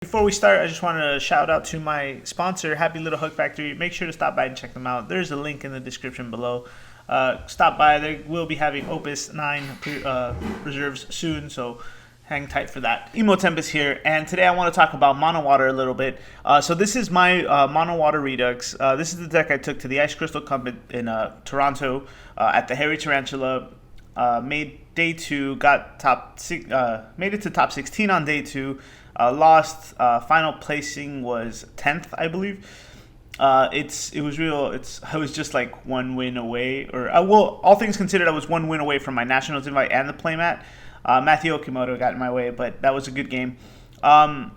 Before we start, I just want to shout out to my sponsor, Happy Little Hook Factory. Make sure to stop by and check them out. There's a link in the description below. Stop by. They will be having Opus 9 reserves soon, so hang tight for that. Tempest here, and today I want to talk about Mono Water a little bit. So this is my Mono Water Redux. This is the deck I took to the Ice Crystal Cup in Toronto at the Hairy Tarantula. Made day 2, made it to top 16 on day 2. Lost. Final placing was 10th, I believe. I was just like one win away, all things considered, I was one win away from my nationals invite and the playmat. Matthew Okimoto got in my way, but that was a good game. So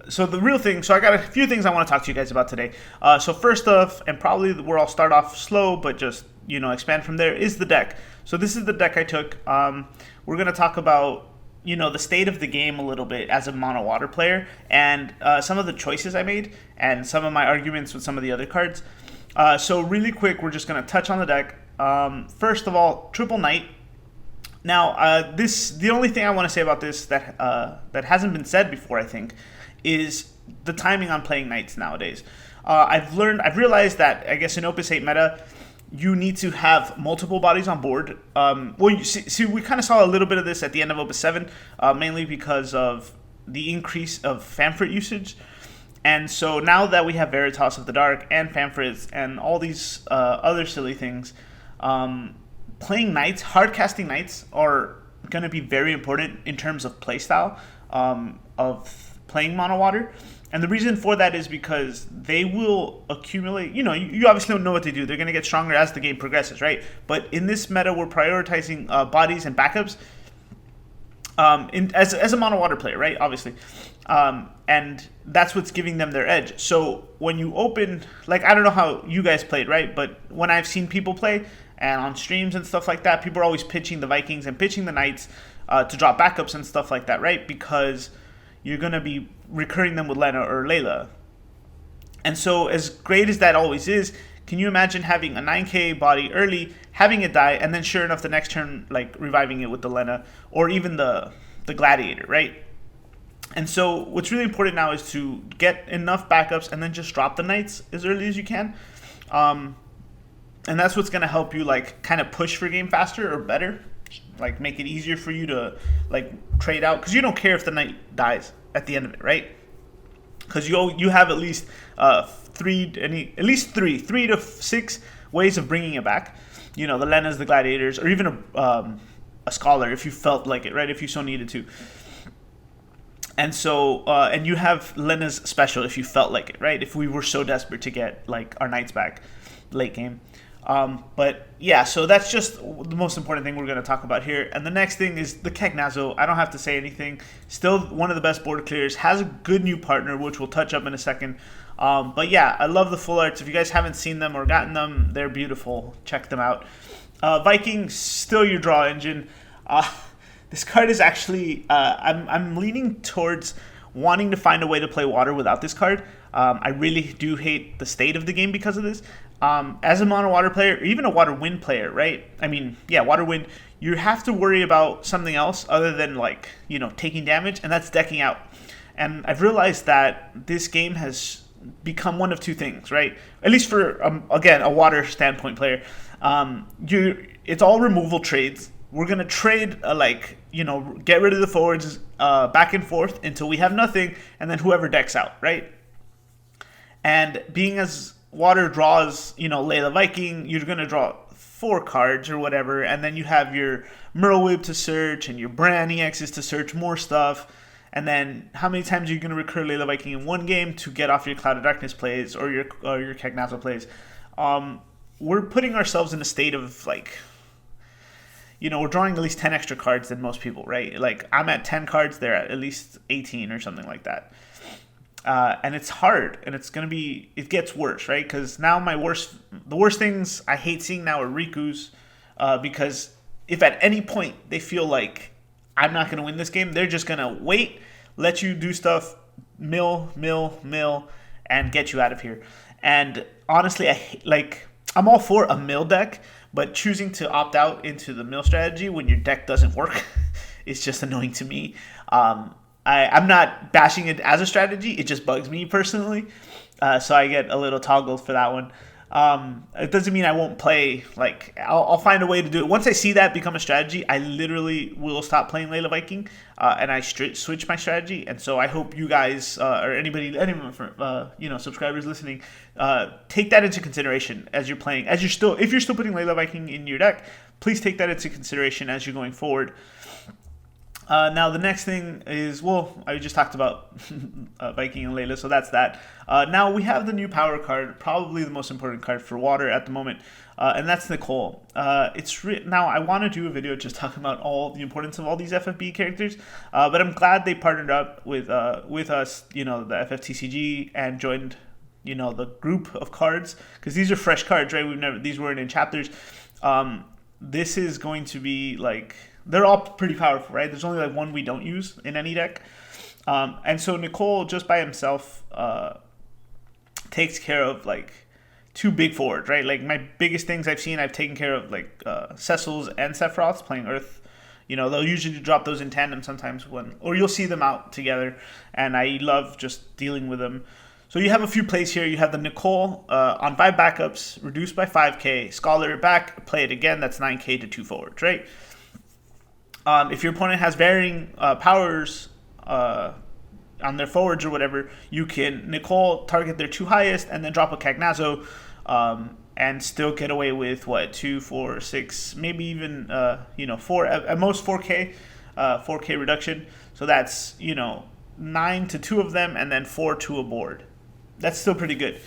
the real thing. So I got a few things I want to talk to you guys about today. So first off, and probably where I'll start off slow, but just expand from there, is the deck. So this is the deck I took. We're gonna talk about the state of the game a little bit as a mono water player, and some of the choices I made, and some of my arguments with some of the other cards. So really quick, we're just going to touch on the deck. First of all, triple knight. Now, the only thing I want to say about this that hasn't been said before, I think, is the timing on playing knights nowadays. I've realized that, I guess, in Opus 8 meta, you need to have multiple bodies on board. We kind of saw a little bit of this at the end of Opus 7, mainly because of the increase of Famfrit usage. And so now that we have Veritas of the Dark and Famfrits and all these other silly things, playing knights, hard-casting knights, are going to be very important in terms of playstyle of playing mono water. And the reason for that is because they will accumulate, you obviously don't know what they do. They're going to get stronger as the game progresses, right? But in this meta, we're prioritizing bodies and backups as a mono water player, right? Obviously. And that's what's giving them their edge. So when you open, I don't know how you guys played, right? But when I've seen people play and on streams and stuff like that, people are always pitching the Vikings and pitching the Knights to drop backups and stuff like that, right? Because you're going to be recurring them with Lenna or Layla. And so as great as that always is, can you imagine having a 9k body early, having it die, and then sure enough the next turn reviving it with the Lenna or even the Gladiator, right? And so what's really important now is to get enough backups and then just drop the Knights as early as you can. And that's what's going to help you kind of push for game faster or better. Make it easier for you to trade out, because you don't care if the knight dies at the end of it, right? Because you have at least three to 6 ways of bringing it back. The Lennas, the Gladiators, or even a Scholar if you felt like it, right? If you so needed to. And so and you have Lenna's special if you felt like it, right? If we were so desperate to get our knights back late game. But yeah, so that's just the most important thing we're going to talk about here. And the next thing is the Kegnazo. I don't have to say anything. Still one of the best board clears. Has a good new partner, which we'll touch up in a second. But yeah, I love the full arts. If you guys haven't seen them or gotten them, they're beautiful. Check them out. Viking, still your draw engine. This card is actually, I'm leaning towards wanting to find a way to play water without this card. I really do hate the state of the game because of this. As a mono water player, or even a water wind player, right? I mean, yeah, water wind, you have to worry about something else other than taking damage, and that's decking out. And I've realized that this game has become one of two things, right? At least for again a water standpoint player, it's all removal trades. We're gonna trade get rid of the forwards back and forth until we have nothing, and then whoever decks out, right? And being as water draws, Layla Viking, you're going to draw 4 cards or whatever, and then you have your Myrrh Whip to search and your Bran EXs to search more stuff. And then how many times are you going to recur Layla Viking in one game to get off your Cloud of Darkness plays or your Kegnazo plays? We're putting ourselves in a state of we're drawing at least 10 extra cards than most people, right? I'm at 10 cards, they're at least 18 or something like that. And it's hard, and it gets worse, right? Because now the worst things I hate seeing now are Riku's, because if at any point they feel like I'm not going to win this game, they're just going to wait, let you do stuff, mill, and get you out of here. And honestly, I'm all for a mill deck, but choosing to opt out into the mill strategy when your deck doesn't work is just annoying to me. I'm not bashing it as a strategy. It just bugs me personally. So I get a little toggled for that one. It doesn't mean I won't play. Like I'll find a way to do it. Once I see that become a strategy, I literally will stop playing Layla Viking, and I switch my strategy. And so I hope you guys or anyone from subscribers listening, take that into consideration as you're playing. If you're still putting Layla Viking in your deck, please take that into consideration as you're going forward. Now the next thing is, well, I just talked about Viking and Layla, so that's that. Now we have the new power card, probably the most important card for water at the moment, and that's Nicole. Now I want to do a video just talking about all the importance of all these FFB characters, but I'm glad they partnered up with us, the FFTCG, and joined, the group of cards, because these are fresh cards, right? These weren't in chapters. This is going to be like, they're all pretty powerful, right? There's only like one we don't use in any deck. And so Nicole, just by himself, takes care of like two big forwards, right? Like my biggest things I've taken care of like Cecil's and Sephiroth's playing Earth. They'll usually drop those in tandem sometimes or you'll see them out together. And I love just dealing with them. So you have a few plays here. You have the Nicole on 5 backups, reduced by 5k, Scholar back, play it again. That's 9k to 2 forwards, right? If your opponent has varying powers on their forwards or whatever, you can Nicole target their 2 highest and then drop a Cagnazzo and still get away with 2, 4, 6, maybe even 4 at most 4k reduction. So that's 9 to 2 of them and then 4 to a board. That's still pretty good.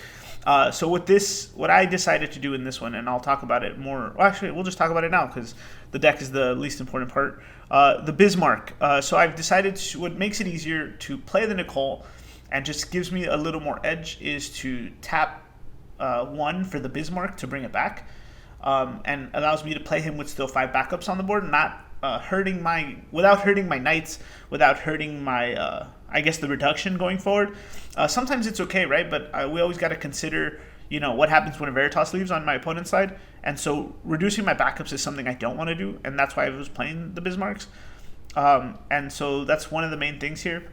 So with this, what I decided to do in this one, and I'll talk about it more. Well, actually, we'll just talk about it now because the deck is the least important part. The Bismarck. So I've decided what makes it easier to play the Nicole and just gives me a little more edge is to tap 1 for the Bismarck to bring it back, and allows me to play him with still 5 backups on the board, not without hurting my knights, without hurting my the reduction going forward. Sometimes it's okay, right? But we always got to consider, what happens when a Veritas leaves on my opponent's side. And so reducing my backups is something I don't want to do, and that's why I was playing the Bismarcks. And so that's one of the main things here.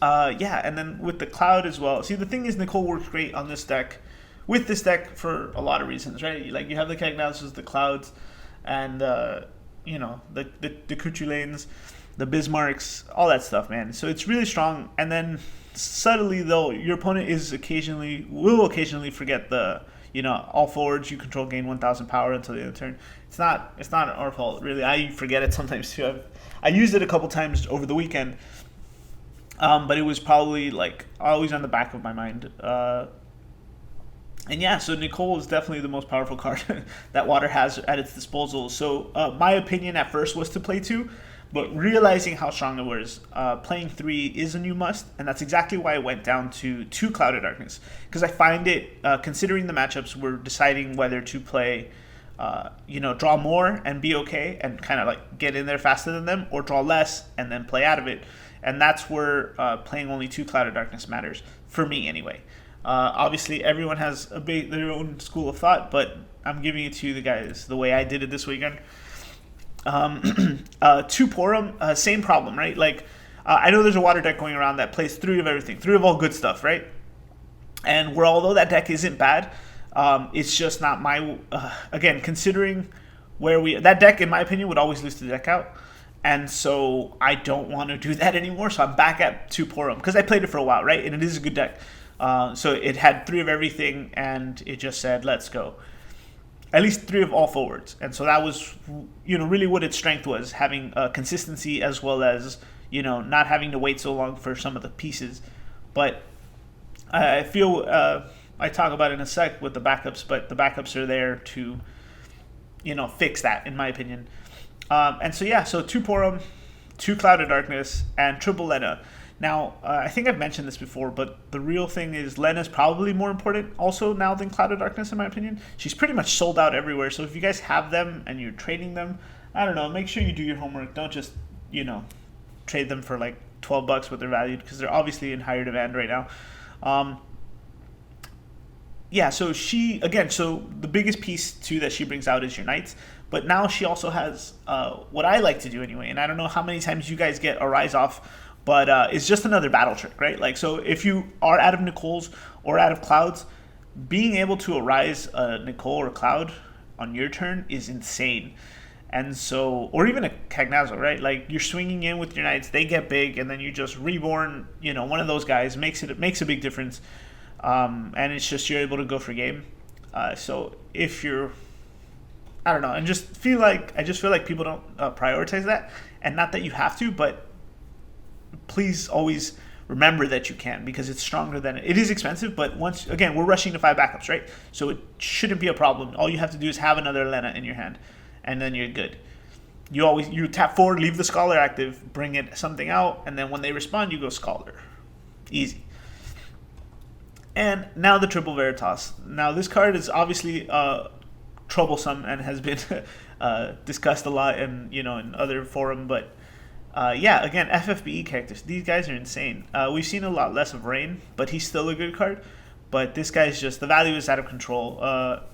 And then with the Cloud as well. See, the thing is, Nicole works great on this deck, with this deck for a lot of reasons, right? Like you have the Cagnazzos, the Clouds, and the Cuchulains, the Bismarcks, all that stuff, man. So it's really strong. And then subtly though, your opponent will occasionally forget the all forwards you control gain 1,000 power until the end of the turn. It's not our fault, really. I forget it sometimes too. I used it a couple times over the weekend, but it was probably like always on the back of my mind. So Nicole is definitely the most powerful card that Water has at its disposal. So my opinion at first was to play 2, but realizing how strong it was, playing 3 is a new must, and that's exactly why I went down to 2 Clouded Darkness, because I find it, considering the matchups, we're deciding whether to play, draw more and be okay and kind of like get in there faster than them, or draw less and then play out of it, and that's where playing only 2 Clouded Darkness matters, for me anyway. Obviously, everyone has their own school of thought, but I'm giving it to you guys the way I did it this weekend. 2 Poram, same problem, right? Like, I know there's a water deck going around that plays 3 of everything, 3 of all good stuff, right? And although that deck isn't bad, it's just not my, again, considering that deck, in my opinion, would always lose to the deck out. And so I don't want to do that anymore. So I'm back at 2 Poram because I played it for a while, right? And it is a good deck. So it had 3 of everything, and it just said, let's go. At least 3 of all forwards. And so that was, really what its strength was, having consistency as well as, not having to wait so long for some of the pieces. But I feel, I talk about it in a sec with the backups, but the backups are there to, fix that, in my opinion. So 2 Poram, 2 Clouded Darkness, and triple Lenna. Now, I think I've mentioned this before, but the real thing is Lenna's probably more important also now than Clouded Darkness, in my opinion. She's pretty much sold out everywhere, so if you guys have them and you're trading them, I don't know, make sure you do your homework. Don't just, trade them for like $12 what they're valued, because they're obviously in higher demand right now. So the biggest piece too that she brings out is your knights, but now she also has what I like to do anyway, and I don't know how many times you guys get a Rise Off but it's just another battle trick, right? Like, so if you are out of Nicole's or out of Cloud's, being able to arise a Nicole or Cloud on your turn is insane. And so, or even a Cagnazzo, right? Like, you're swinging in with your knights, they get big, and then you just reborn, one of those guys makes a big difference. And it's just, you're able to go for game. So if you're, I don't know, and I just feel like people don't prioritize that, and not that you have to, but please always remember that you can, because it's stronger than it is expensive. But once again, we're rushing to 5 backups, right? So it shouldn't be a problem. All you have to do is have another Lenna in your hand, and then you're good. You tap forward, leave the Scholar active, bring it something out, and then when they respond, you go Scholar. Easy. And now the triple Veritas. Now this card is obviously troublesome and has been discussed a lot in other forum, but again, FFBE characters, these guys are insane. We've seen a lot less of Rain, but he's still a good card. But this guy's just, the value is out of control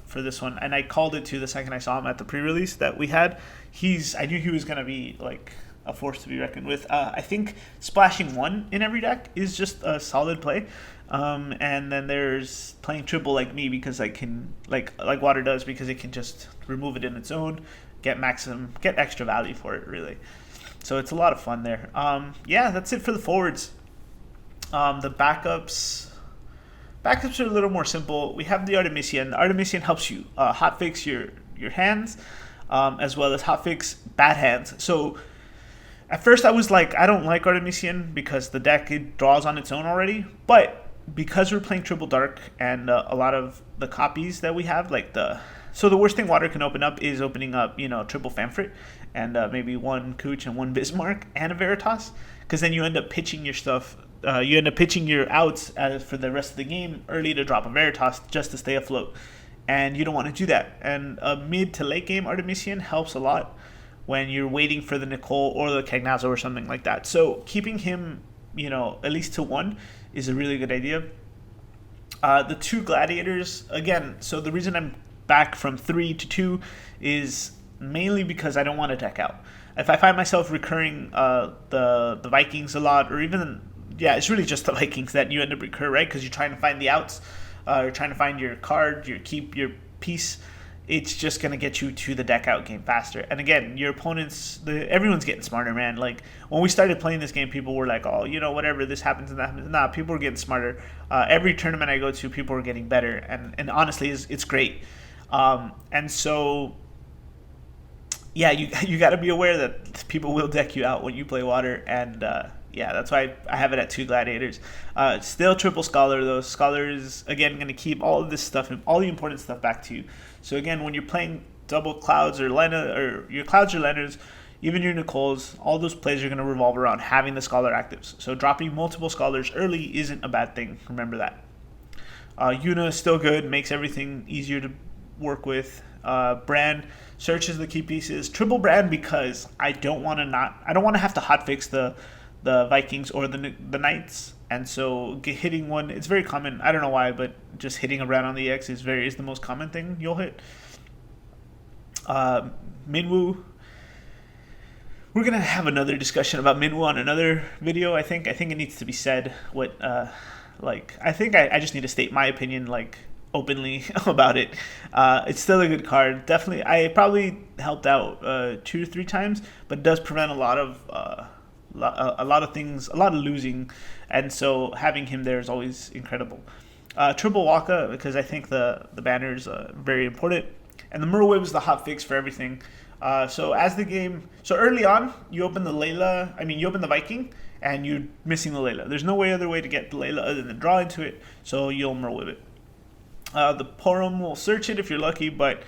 for this one, and I called it too the second I saw him at the pre-release that we had. I knew he was going to be like a force to be reckoned with. I think splashing 1 in every deck is just a solid play. And then there's playing triple like me, because I can, like Water does, because it can just remove it in its own, get extra value for it, really. So it's a lot of fun there. That's it for the forwards. The backups are a little more simple. We have the Artemisia, and the Artemisia helps you hotfix your hands, as well as hotfix bad hands. So at first I was like, I don't like Artemisian because the deck, it draws on its own already, but because we're playing triple dark and a lot of the copies that we have, so the worst thing Water can open up is opening up, triple Famfrit and maybe 1 Cooch and 1 Bismarck and a Veritas, because then you end up pitching your stuff. You end up pitching your outs for the rest of the game early to drop a Veritas just to stay afloat, and you don't want to do that. And a mid to late game Artemisian helps a lot when you're waiting for the Nicole or the Cagnazzo or something like that. So keeping him, at least to 1 is a really good idea. The 2 Gladiators, again, so the reason I'm back from 3 to 2 is mainly because I don't want to deck out. If I find myself recurring the Vikings a lot, or even, it's really just the Vikings that you end up recur, right? Because you're trying to find the outs, you're trying to find your card, your piece. It's just going to get you to the deck out game faster. And again, your opponents, everyone's getting smarter, man. Like, when we started playing this game, people were like, oh, whatever, this happens and that happens. Nah, people are getting smarter. Every tournament I go to, people are getting better. And honestly, it's great. And so, you got to be aware that people will deck you out when you play Water. And that's why I have it at 2 Gladiators. Still triple Scholar, though. Scholar is, again, going to keep all of this stuff and all the important stuff back to you. So again, when you're playing double Clouds or Lenna, or your Clouds or Lennas, even your Nicoles, all those plays are going to revolve around having the Scholar actives. So dropping multiple Scholars early isn't a bad thing. Remember that. Yuna is still good, makes everything easier to work with. Brand searches the key pieces. Triple Brand, because I don't want to have to hotfix the Vikings or the Knights. And so hitting one, it's very common. I don't know why, but just hitting a Brand on the X is the most common thing you'll hit. Minwoo. We're gonna have another discussion about Minwoo on another video. I think it needs to be said. I think I just need to state my opinion openly about it. It's still a good card. Definitely, I probably helped out 2 to 3 times, but it does prevent a lot of things, a lot of losing, and so having him there is always incredible. Triple Waka, because I think the banner is very important, and the Myrrh is the hot fix for everything. So early on, you open the Viking, and you're missing the Layla. There's no other way to get the Layla other than draw into it, so you'll Myrrh it. The Poram will search it if you're lucky, but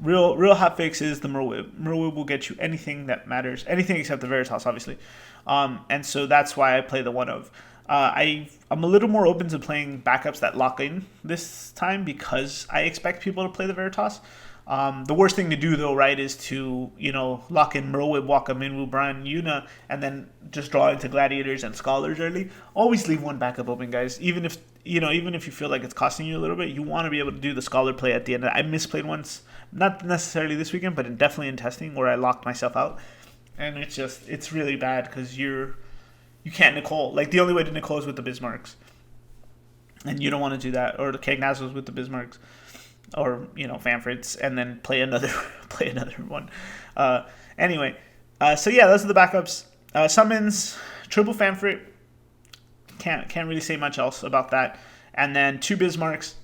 real hotfix is the Myrrh. Myrrh will get you anything that matters, anything except the Veritas, obviously. And so that's why I play the one of. I'm a little more open to playing backups that lock in this time, because I expect people to play the Veritas. The worst thing to do, though, right, is to, lock in Myrrh, Waka, Minwoo, Brian, Yuna, and then just draw into Gladiators and Scholars early. Always leave one backup open, guys. Even if you feel like it's costing you a little bit, you want to be able to do the Scholar play at the end. I misplayed once, not necessarily this weekend, but definitely in testing, where I locked myself out. And it's really bad, because you're You can't Nicole. Like, the only way to Nicole is with the Bismarcks. And you don't want to do that. Or the Cagnazos with the Bismarcks. Or, Fanfrits. And then play another play another one. Anyway. So yeah, those are the backups. Summons, triple Fanfrit. Can't really say much else about that. And then 2 Bismarcks.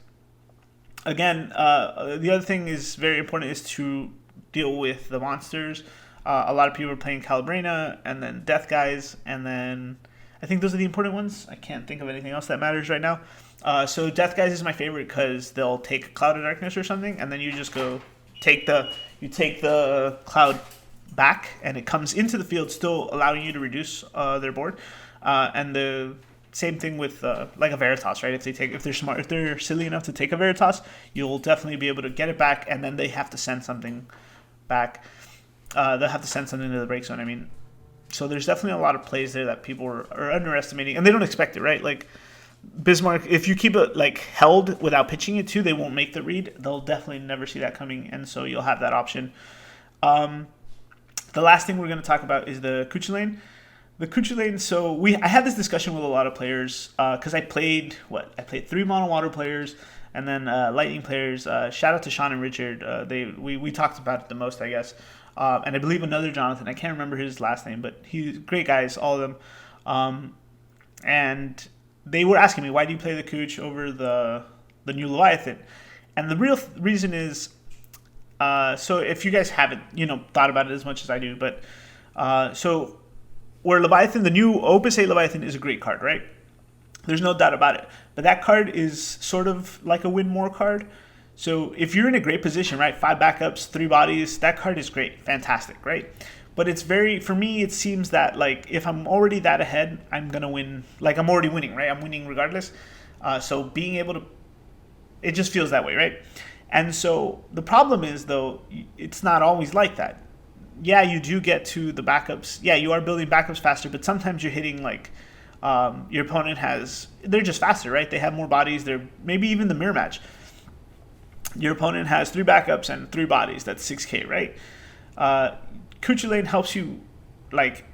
Again, the other thing is very important is to deal with the monsters. A lot of people are playing Calabrina and then Death Guys, and then I think those are the important ones. I can't think of anything else that matters right now. So Death Guys is my favorite because they'll take Cloud of Darkness or something, and then you just go take the Cloud back, and it comes into the field, still allowing you to reduce their board. And the same thing with like a Veritas, right? If they're smart, if they're silly enough to take a Veritas, you'll definitely be able to get it back, and then they have to send something back. They'll have to send something to the break zone. I mean, so there's definitely a lot of plays there that people are underestimating, and they don't expect it, right? Like Bismarck, if you keep it like held without pitching it too, they won't make the read. They'll definitely never see that coming, and so you'll have that option. The last thing we're going to talk about is the Cuchulainn. The Cuchulainn, so I had this discussion with a lot of players because I played 3 Mono Water players and then Lightning players. Shout out to Sean and Richard. We talked about it the most, I guess. And I believe another Jonathan. I can't remember his last name, but he's great guys, all of them. And they were asking me, why do you play the Cooch over the new Leviathan? And the real reason is, so if you guys haven't, thought about it as much as I do, but so where Leviathan, the new Opus 8 Leviathan is a great card, right? There's no doubt about it. But that card is sort of like a win more card. So if you're in a great position, right, 5 backups, 3 bodies, that card is great, fantastic, right? But it's for me, it seems that like if I'm already that ahead, I'm gonna win. Like I'm already winning, right? I'm winning regardless. So being able to, it just feels that way, right? And so the problem is though, it's not always like that. Yeah, you do get to the backups. Yeah, you are building backups faster, but sometimes you're hitting like your opponent they're just faster, right? They have more bodies. They're maybe even the mirror match. Your opponent has 3 backups and 3 bodies. That's 6K, right? Cuchulainn helps you, like,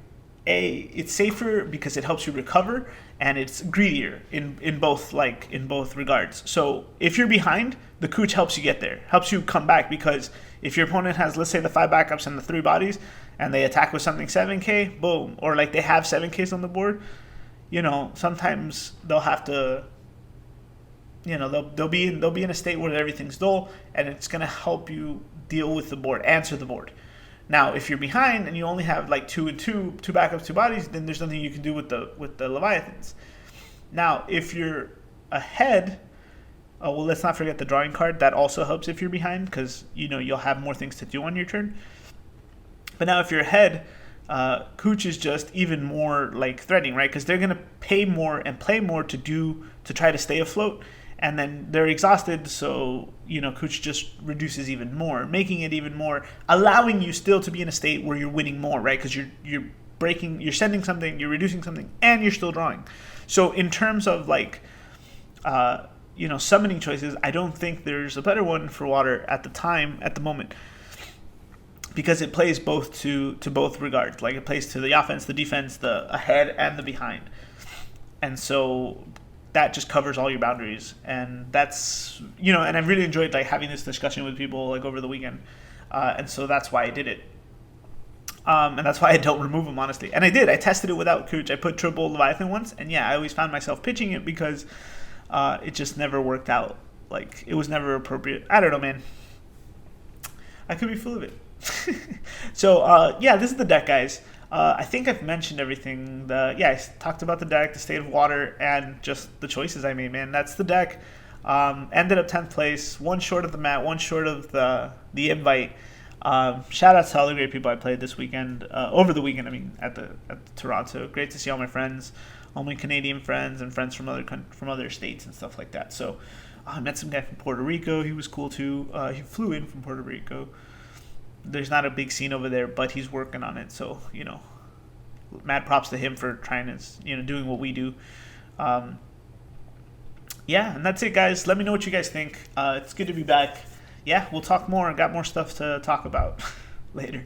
it's safer because it helps you recover, and it's greedier in both regards. So if you're behind, the Cooch helps you get there, helps you come back, because if your opponent has, let's say, the 5 backups and the 3 bodies, and they attack with something 7K, boom, or like they have 7Ks on the board, sometimes they'll have to. They'll be in a state where everything's dull, and it's going to help you deal with the board, answer the board. Now, if you're behind and you only have like 2 and 2 backups, 2 bodies, then there's nothing you can do with the Leviathans. Now, if you're ahead, let's not forget the drawing card. That also helps if you're behind, because you'll have more things to do on your turn. But now, if you're ahead, Cooch is just even more like threatening, right? Because they're going to pay more and play more to try to stay afloat. And then they're exhausted, so Cooch just reduces even more, making it even more, allowing you still to be in a state where you're winning more, right? Because you're breaking, you're sending something, you're reducing something, and you're still drawing. So in terms of like, summoning choices, I don't think there's a better one for Water at the moment, because it plays both to both regards. Like it plays to the offense, the defense, the ahead, and the behind, and so that just covers all your boundaries. And that's, and I really enjoyed like having this discussion with people like over the weekend. And so that's why I did it. And that's why I don't remove them, honestly. And I tested it without Cooch. I put triple Leviathan once, and yeah, I always found myself pitching it because it just never worked out. Like, it was never appropriate. I don't know, man. I could be full of it. So, this is the deck, guys. I think I've mentioned everything. I talked about the deck, the state of Water, and just the choices I made, man. That's the deck. Ended up 10th place, one short of the mat, one short of the invite. Shout out to all the great people I played this weekend, over the weekend, at the Toronto. Great to see all my friends, all my Canadian friends, and friends from other states and stuff like that. So I met some guy from Puerto Rico. He was cool too. He flew in from Puerto Rico. There's not a big scene over there, but he's working on it. So, mad props to him for trying to, doing what we do. And that's it, guys. Let me know what you guys think. It's good to be back. Yeah, we'll talk more. I got more stuff to talk about later.